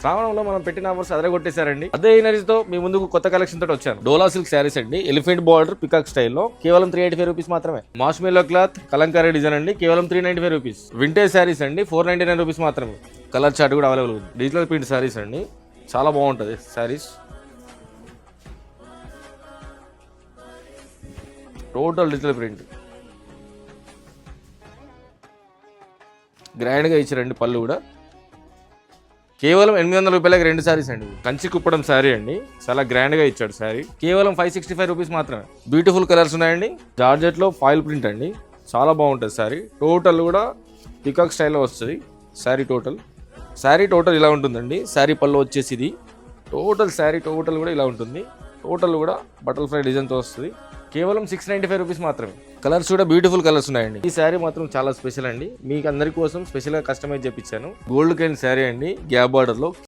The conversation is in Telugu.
శ్రావణంలో మనం పెట్టిన ఆఫర్స్ అదరగొట్టేశారండి. అదే ఎనర్జీతో మీ ముందుకు కొత్త కలెక్షన్ తోటి వచ్చాను. డోలా సిల్క్ శారీస్ అండి, ఎలిఫెంట్ బార్డర్ పికాక్ స్టైల్లో కేవలం 385 రూపీస్ మాత్రమే. మాస్మెల్లో క్లాత్ కలంకారీ డిజైన్ అండి, కేవలం 395 రూపీస్. వింటేజ్ శారీస్ అండి 499 రూపీస్ మాత్రమే. కలర్ చార్ట్ కూడా అవైలబుల్ ఉంది. డిజిటల్ ప్రింట్ శారీస్ అండి, చాలా బాగుంటుంది శారీస్. టోటల్ డిజిటల్ ప్రింట్ గ్రాండ్గా ఇచ్చారండి. పళ్ళు కూడా కేవలం 800 రూపాయలకి 2 శారీస్ అండి. కంచి కుప్పడం శారీ అండి, చాలా గ్రాండ్గా ఇచ్చాడు శారీ. కేవలం 565 రూపీస్ మాత్రమే. బ్యూటిఫుల్ కలర్స్ ఉన్నాయండి. జార్జెట్లో ఫాయిల్ ప్రింట్ అండి, చాలా బాగుంటుంది శారీ. టోటల్ కూడా పికాక్ స్టైల్లో వస్తుంది శారీ. టోటల్ ఇలా ఉంటుందండి. శారీ పళ్ళు వచ్చేసి ఇది టోటల్ శారీ టోటల్ కూడా ఇలా ఉంటుంది. టోటల్ కూడా బటర్ఫ్లై డిజైన్తో వస్తుంది. కేవలం 695 రూపీస్ మాత్రమే. కలర్స్ కూడా బ్యూటిఫుల్ కలర్స్ ఉన్నాయండి. ఈ శారీ మాత్రం చాలా స్పెషల్ అండి. మీకు అందరి కోసం స్పెషల్గా కస్టమైజ్ చేయించాను. గోల్డ్ కైన్ శారీ అండి, గ్యాప్ బార్డర్లో